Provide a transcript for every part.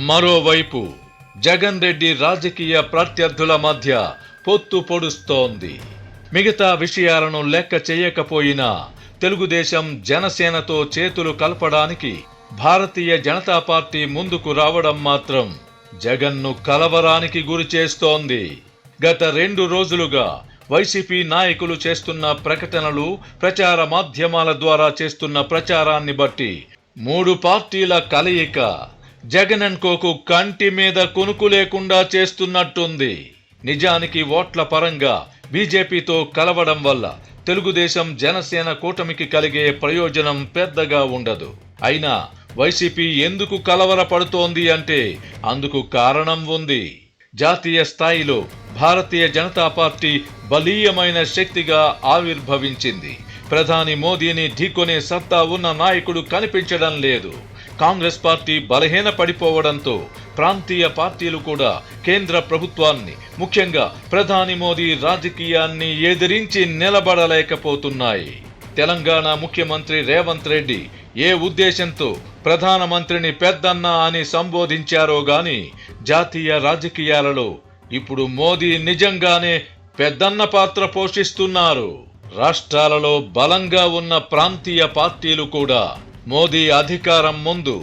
మరోవైపు జగన్ రెడ్డి రాజకీయ ప్రత్యర్థుల మధ్య పొత్తు పొడుస్తోంది. మిగతా విషయాలను లెక్క చేయకపోయినా తెలుగుదేశం జనసేనతో చేతులు కలపడానికి భారతీయ జనతా పార్టీ ముందుకు రావడం మాత్రం జగన్ను కలవరానికి గురి చేస్తోంది. గత 2 రోజులుగా వైసీపీ నాయకులు చేస్తున్న ప్రకటనలు, ప్రచార మాధ్యమాల ద్వారా చేస్తున్న ప్రచారాన్ని బట్టి 3 పార్టీల కలయిక జగన్ అండ్ కోకు కంటి మీద కునుకు లేకుండా చేస్తున్నట్టుంది. నిజానికి ఓట్ల పరంగా బీజేపీతో కలవడం వల్ల తెలుగుదేశం జనసేన కూటమికి కలిగే ప్రయోజనం పెద్దగా ఉండదు. అయినా వైసీపీ ఎందుకు కలవరపడుతోంది అంటే అందుకు కారణం ఉంది. జాతీయ స్థాయిలో భారతీయ జనతా పార్టీ బలీయమైన శక్తిగా ఆవిర్భవించింది. ప్రధాని మోదీని ఢీకొనే సత్తా ఉన్న నాయకుడు కనిపించడం లేదు. కాంగ్రెస్ పార్టీ బలహీన పడిపోవడంతో ప్రాంతీయ పార్టీలు కూడా కేంద్ర ప్రభుత్వాన్ని, ముఖ్యంగా ప్రధాని మోదీ రాజకీయాన్ని ఎదిరించి నిలబడలేకపోతున్నాయి. తెలంగాణ ముఖ్యమంత్రి రేవంత్ రెడ్డి ఏ ఉద్దేశంతో ప్రధానమంత్రిని పెద్దన్న అని సంబోధించారో గాని జాతీయ రాజకీయాలలో ఇప్పుడు మోదీ నిజంగానే పెద్దన్న పాత్ర పోషిస్తున్నారు. రాష్ట్రాలలో బలంగా ఉన్న ప్రాంతీయ పార్టీలు కూడా మోదీ అధికారం ముందు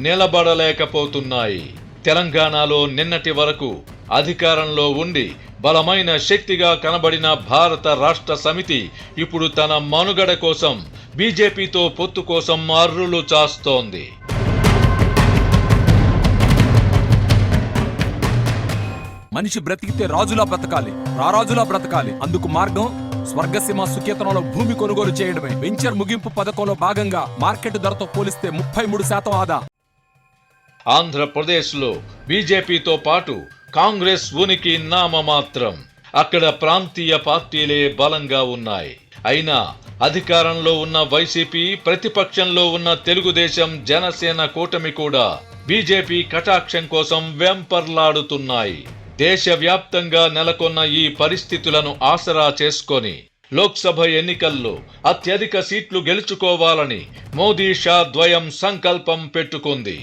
నిలబడలేకపోతున్నాయి. తెలంగాణలో నిన్నటి వరకు అధికారంలో ఉండి బలమైన శక్తిగా కనబడిన భారత రాష్ట్ర సమితి ఇప్పుడు తన మనుగడ కోసం బీజేపీతో పొత్తు కోసం అర్రులు చాస్తోంది. మనిషి బ్రతికితే రాజులా బ్రతకాలి, రారాజులా బ్రతకాలి. అందుకు మార్గం స్వర్గసీమ సుకేతనంలో భూమి కొనుగోలు చేయడమే. వెంచర్ ముగింపు పథకంలో భాగంగా మార్కెట్ ధరతో పోలిస్తే 33% ఆదా. ఆంధ్రప్రదేశ్లో బీజేపీతో పాటు కాంగ్రెస్ ఉనికి నామమాత్రం. అక్కడ ప్రాంతీయ పార్టీలే బలంగా ఉన్నాయి. అయినా అధికారంలో ఉన్న వైసీపీ, ప్రతిపక్షంలో ఉన్న తెలుగుదేశం జనసేన కూటమి కూడా బీజేపీ కటాక్షం కోసం వెంపర్లాడుతున్నాయి. దేశవ్యాప్తంగా నెలకొన్న ఈ పరిస్థితులను ఆసరా చేసుకొని లోక్సభ ఎన్నికల్లో అత్యధిక సీట్లు గెలుచుకోవాలని మోదీ షా ద్వయం సంకల్పం పెట్టుకుంది.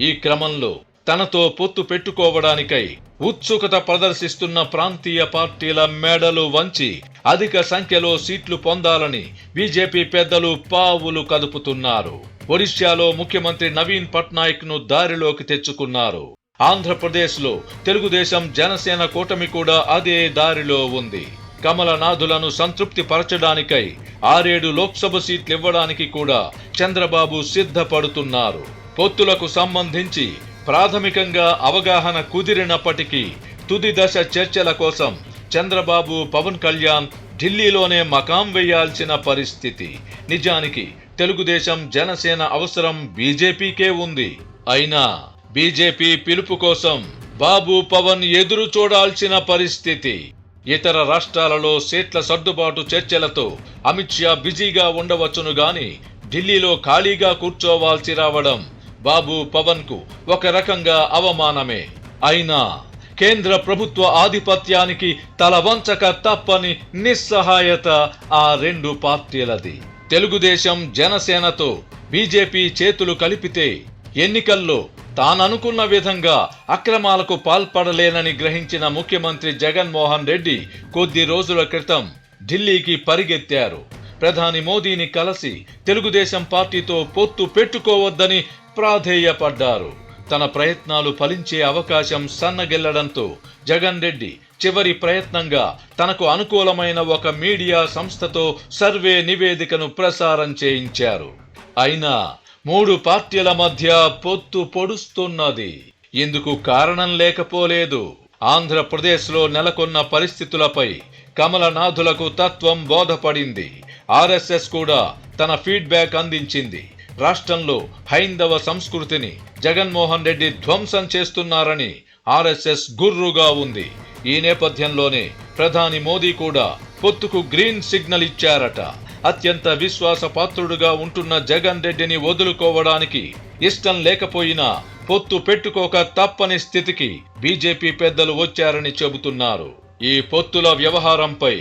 ఈ క్రమంలో తనతో పొత్తు పెట్టుకోవడానికై ఉత్సుకత ప్రదర్శిస్తున్న ప్రాంతీయ పార్టీల మెడలు వంచి అధిక సంఖ్యలో సీట్లు పొందాలని బీజేపీ పెద్దలు పావులు కదుపుతున్నారు. ఒడిశాలో ముఖ్యమంత్రి నవీన్ పట్నాయక్ ను దారిలోకి తెచ్చుకున్నారు. ఆంధ్రప్రదేశ్లో తెలుగుదేశం జనసేన కూటమి కూడా అదే దారిలో ఉంది. కమలనాథులను సంతృప్తి పరచడానికై 6 లోక్సభ సీట్లు ఇవ్వడానికి కూడా చంద్రబాబు సిద్ధపడుతున్నారు. పొత్తులకు సంబంధించి ప్రాథమికంగా అవగాహన కుదిరినప్పటికీ తుది దశ చర్చల కోసం చంద్రబాబు, పవన్ కళ్యాణ్ ఢిల్లీలోనే మకాం వేయాల్సిన పరిస్థితి. నిజానికి తెలుగుదేశం జనసేన అవసరం బీజేపీకే ఉంది. అయినా బీజేపీ పిలుపు కోసం బాబు, పవన్ ఎదురు చూడాల్సిన పరిస్థితి. ఇతర రాష్ట్రాలలో సీట్ల సర్దుబాటు చర్చలతో అమిత్ షా బిజీగా ఉండవచ్చును గాని ఢిల్లీలో ఖాళీగా కూర్చోవాల్సి రావడం బాబు, పవన్ కు ఒక రకంగా అవమానమే. అయినా కేంద్ర ప్రభుత్వ ఆధిపత్యానికి తల వంచక తప్పని నిస్సహాయత ఆ 2 పార్టీలది. తెలుగుదేశం జనసేనతో బీజేపీ చేతులు కలిపితే ఎన్నికల్లో తాననుకున్న విధంగా అక్రమాలకు పాల్పడలేనని గ్రహించిన ముఖ్యమంత్రి జగన్మోహన్ రెడ్డి కొద్ది రోజుల క్రితం ఢిల్లీకి పరిగెత్తారు. ప్రధాని మోదీని కలిసి తెలుగుదేశం పార్టీతో పొత్తు పెట్టుకోవద్దని ప్రాధేయపడ్డారు. తన ప్రయత్నాలు ఫలించే అవకాశం సన్నగిల్లడంతో జగన్ రెడ్డి చివరి ప్రయత్నంగా తనకు అనుకూలమైన ఒక మీడియా సంస్థతో సర్వే నివేదికను ప్రసారం చేయించారు. అయినా 3 పార్టీల మధ్య పొత్తు పొడుస్తున్నది. ఇందుకు కారణం లేకపోలేదు. ఆంధ్రప్రదేశ్లో నెలకొన్న పరిస్థితులపై కమలనాథులకు తత్వం బోధపడింది. ఆర్ఎస్ఎస్ కూడా తన ఫీడ్బ్యాక్ అందించింది. రాష్ట్రంలో హైందవ సంస్కృతిని జగన్మోహన్ రెడ్డి ధ్వంసం చేస్తున్నారని ఆర్ఎస్ఎస్ గుర్రుగా ఉంది. ఈ నేపథ్యంలోనే ప్రధాని మోదీ కూడా పొత్తుకు గ్రీన్ సిగ్నల్ ఇచ్చారట. అత్యంత విశ్వాసపాత్రుడుగా ఉంటున్న జగన్ రెడ్డిని వదులుకోవడానికి ఇష్టం లేకపోయినా పొత్తు పెట్టుకోక తప్పని స్థితికి బీజేపీ పెద్దలు వచ్చారని చెబుతున్నారు. ఈ పొత్తుల వ్యవహారంపై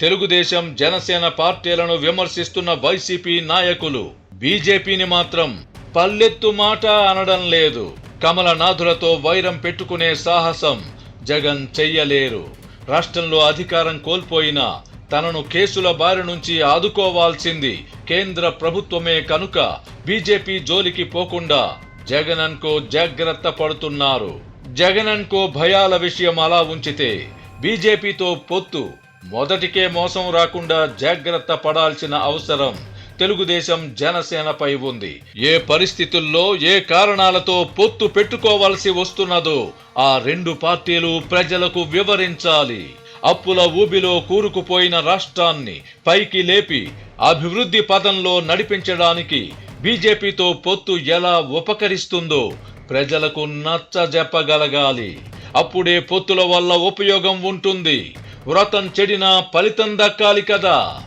తెలుగుదేశం జనసేన పార్టీలను విమర్శిస్తున్న వైసీపీ నాయకులు బీజేపీని మాత్రం పల్లెత్తు మాట అనడం లేదు. కమలనాథులతో వైరం పెట్టుకునే సాహసం జగన్ చెయ్యలేరు. రాష్ట్రంలో అధికారం కోల్పోయినా తనను కేసుల బారి నుంచి ఆదుకోవాల్సింది కేంద్ర ప్రభుత్వమే కనుక బీజేపీ జోలికి పోకుండా జగనన్కో జాగ్రత్త పడుతున్నారు. జగనన్కో భయాల విషయం అలా ఉంచితే బీజేపీతో పొత్తు మొదటికే మోసం రాకుండా జాగ్రత్త పడాల్సిన అవసరం తెలుగుదేశం జనసేనపై ఉంది. ఏ పరిస్థితుల్లో ఏ కారణాలతో పొత్తు పెట్టుకోవాల్సి వస్తున్నదో ఆ రెండు పార్టీలు ప్రజలకు వివరించాలి. అప్పుల ఊబిలో కూరుకుపోయిన రాష్ట్రాన్ని పైకి లేపి అభివృద్ధి పదంలో నడిపించడానికి బీజేపీతో పొత్తు ఎలా ఉపకరిస్తుందో ప్రజలకు నచ్చజెప్పగలగాలి. అప్పుడే పొత్తుల వల్ల ఉపయోగం ఉంటుంది. వ్రతం చెడినా ఫలితం దక్కాలి కదా.